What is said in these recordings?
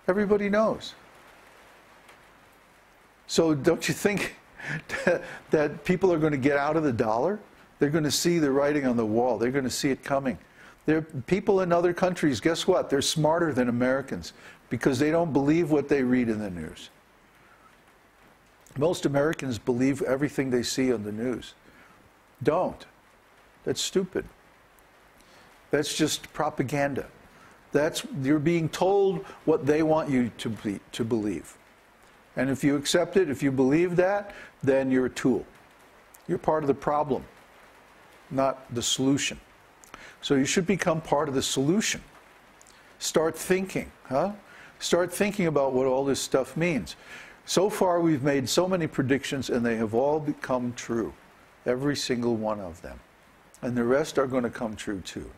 Everybody knows. So don't you think that people are going to get out of the dollar? They're going to see the writing on the wall. They're going to see it coming. People in other countries, guess what? They're smarter than Americans because they don't believe what they read in the news. Most Americans believe everything they see on the news. Don't. That's stupid. That's just propaganda. You're being told what they want you to believe. And if you accept it, if you believe that, then you're a tool. You're part of the problem, not the solution. So you should become part of the solution. Start thinking, Start thinking about what all this stuff means. So far we've made so many predictions and they have all become true. Every single one of them. And the rest are going to come true too.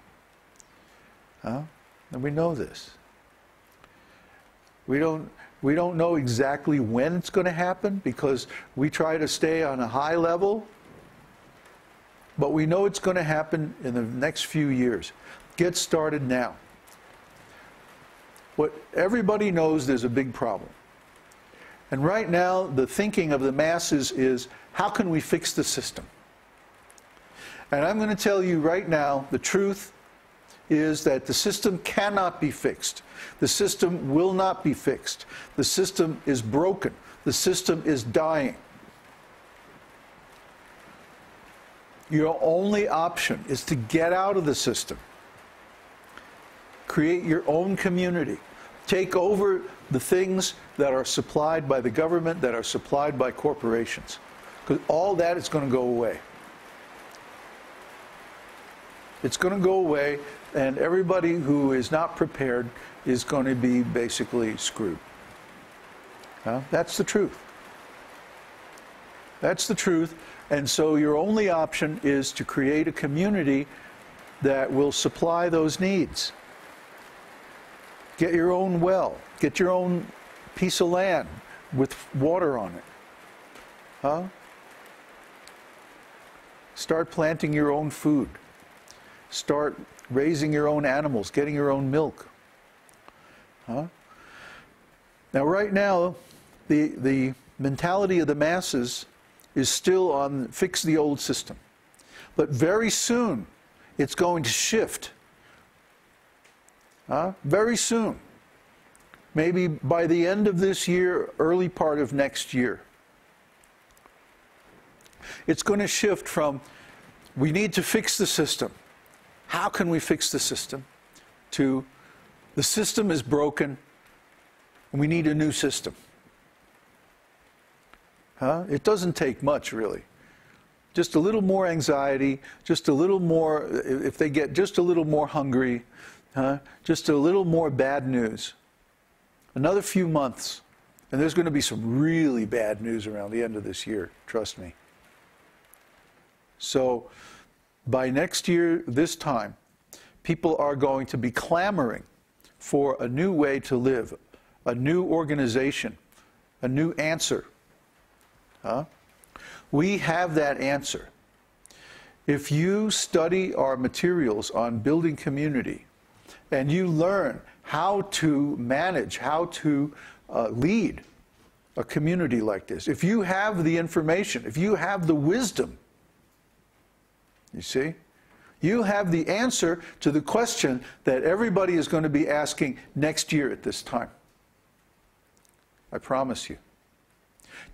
And we know this. We don't know exactly when it's going to happen because we try to stay on a high level, but we know it's going to happen in the next few years. Get started now. What everybody knows, there's a big problem. And right now, the thinking of the masses is, how can we fix the system? And I'm going to tell you right now, the truth is that the system cannot be fixed. The system will not be fixed. The system is broken. The system is dying. Your only option is to get out of the system. Create your own community. Take over the things that are supplied by the government, that are supplied by corporations. Because all that is going to go away. It's going to go away, and everybody who is not prepared is going to be basically screwed. That's the truth. That's the truth. And so your only option is to create a community that will supply those needs. Get your own well. Get your own piece of land with water on it. Start planting your own food. Start raising your own animals, getting your own milk. Now right now, the mentality of the masses is still on fix the old system. But very soon, it's going to shift. Very soon. Maybe by the end of this year, early part of next year. It's going to shift from, we need to fix the system. How can we fix the system? To, the system is broken, and we need a new system. It doesn't take much, really. Just a little more anxiety, just a little more, if they get just a little more hungry, just a little more bad news. Another few months, and there's going to be some really bad news around the end of this year, trust me. So, by next year, this time, people are going to be clamoring for a new way to live, a new organization, a new answer. We have that answer. If you study our materials on building community, and you learn how to manage, how to lead a community like this, if you have the information, if you have the wisdom, you see, you have the answer to the question that everybody is going to be asking next year at this time. I promise you.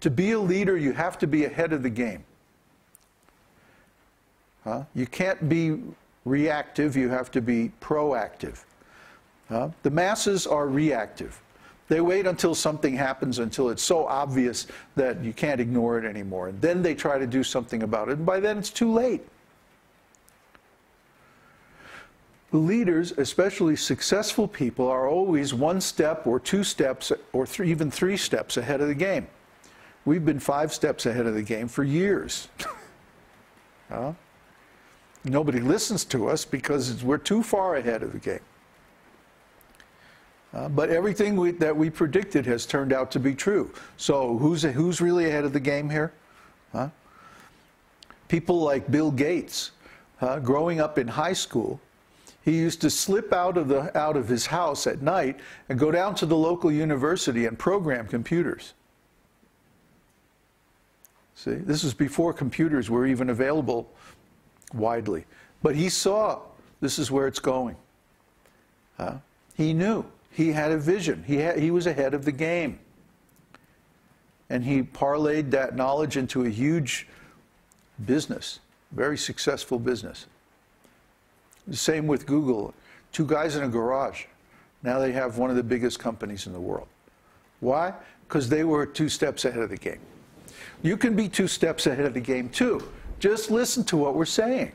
To be a leader, you have to be ahead of the game. You can't be reactive, you have to be proactive. The masses are reactive. They wait until something happens, until it's so obvious that you can't ignore it anymore. And then they try to do something about it, and by then it's too late. The leaders, especially successful people, are always one step or two steps or even three steps ahead of the game. We've been 5 steps ahead of the game for years. Nobody listens to us because we're too far ahead of the game. But everything that we predicted has turned out to be true. So who's really ahead of the game here? People like Bill Gates, growing up in high school, He used to slip out of his house at night and go down to the local university and program computers. See, this is before computers were even available widely. But he saw this is where it's going. He knew. He had a vision. He was ahead of the game. And he parlayed that knowledge into a huge business, very successful business. The same with Google. 2 guys in a garage. Now they have one of the biggest companies in the world. Why? Because they were 2 steps ahead of the game. You can be 2 steps ahead of the game too. Just listen to what we're saying.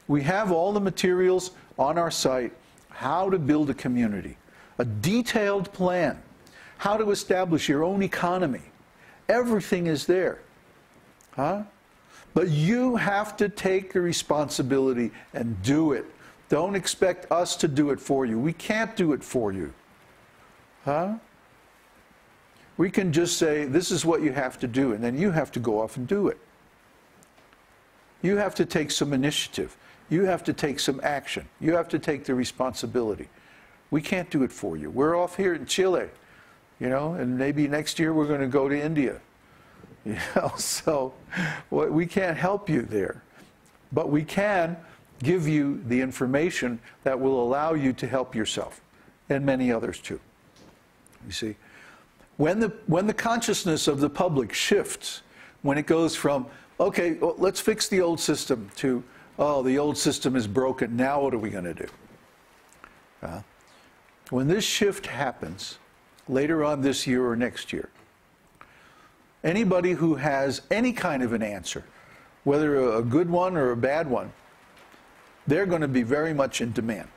We have all the materials on our site, how to build a community, a detailed plan, how to establish your own economy. Everything is there. But you have to take the responsibility and do it. Don't expect us to do it for you. We can't do it for you. We can just say, this is what you have to do, and then you have to go off and do it. You have to take some initiative. You have to take some action. You have to take the responsibility. We can't do it for you. We're off here in Chile, you know, and maybe next year we're going to go to India. You know, so we can't help you there. But we can give you the information that will allow you to help yourself, and many others too. You see, when the consciousness of the public shifts, when it goes from, okay, well, let's fix the old system, to, oh, the old system is broken, now what are we going to do? When this shift happens, later on this year or next year, anybody who has any kind of an answer, whether a good one or a bad one, they're going to be very much in demand.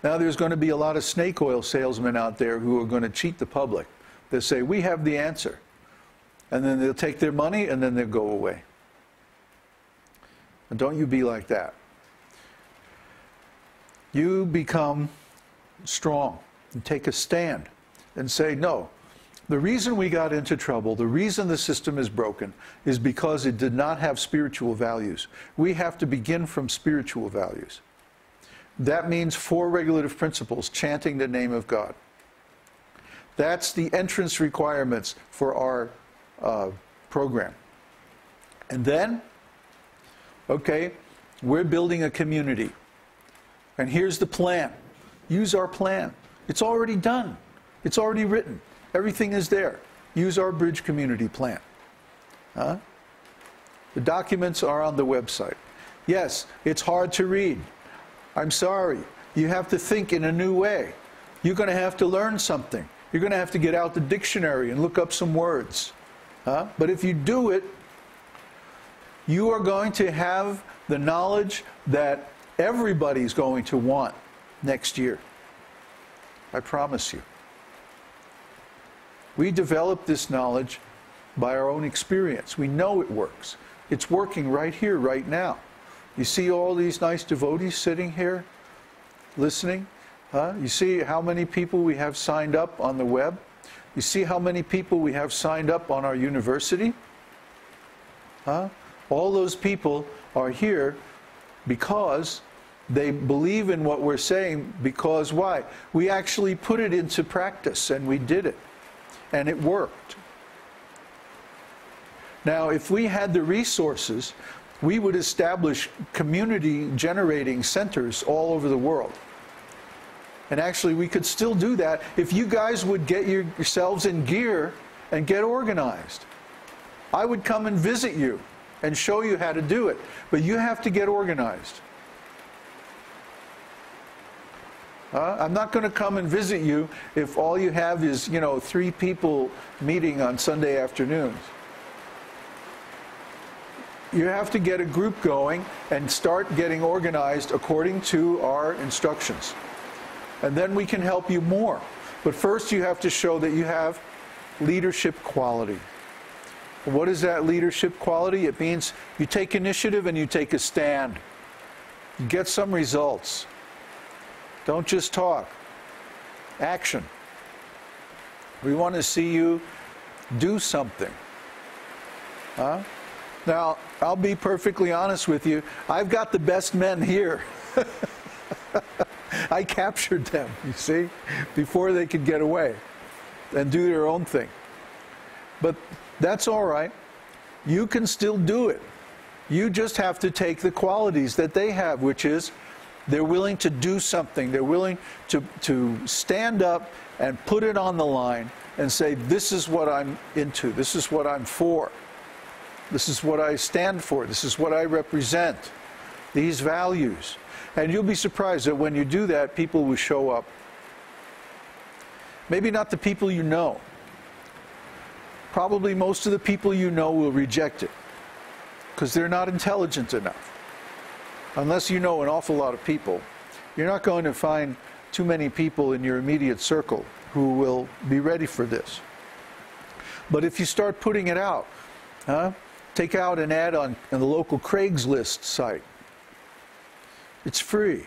Now there's going to be a lot of snake oil salesmen out there who are going to cheat the public. They'll say, we have the answer. And then they'll take their money and then they'll go away. And don't you be like that. You become strong and take a stand and say, no, the reason we got into trouble, the reason the system is broken, is because it did not have spiritual values. We have to begin from spiritual values. That means 4 regulative principles, chanting the name of God. That's the entrance requirements for our program. And then, okay, we're building a community. And here's the plan. Use our plan. It's already done. It's already written. Everything is there. Use our bridge community plan. The documents are on the website. Yes, it's hard to read. I'm sorry. You have to think in a new way. You're going to have to learn something. You're going to have to get out the dictionary and look up some words. But if you do it, you are going to have the knowledge that everybody's going to want next year. I promise you. We developed this knowledge by our own experience. We know it works. It's working right here, right now. You see all these nice devotees sitting here, listening? You see how many people we have signed up on the web? You see how many people we have signed up on our university? All those people are here because they believe in what we're saying, because why? We actually put it into practice and we did it. And it worked. Now, if we had the resources, we would establish community generating centers all over the world. And actually, we could still do that if you guys would get yourselves in gear and get organized. I would come and visit you and show you how to do it. But you have to get organized. I'm not going to come and visit you if all you have is, 3 people meeting on Sunday afternoons. You have to get a group going and start getting organized according to our instructions. And then we can help you more. But first you have to show that you have leadership quality. What is that leadership quality? It means you take initiative and you take a stand. You get some results. Don't just talk. Action. We want to see you do something. Now Now, I'll be perfectly honest with you. I've got the best men here. I captured them, you see, before they could get away and do their own thing. But that's all right. You can still do it. You just have to take the qualities that they have, which is they're willing to do something. They're willing to stand up and put it on the line and say, this is what I'm into. This is what I'm for. This is what I stand for. This is what I represent. These values. And you'll be surprised that when you do that, people will show up. Maybe not the people you know. Probably most of the people you know will reject it because they're not intelligent enough. Unless you know an awful lot of people, you're not going to find too many people in your immediate circle who will be ready for this. But if you start putting it out, take out an ad on the local Craigslist site. It's free.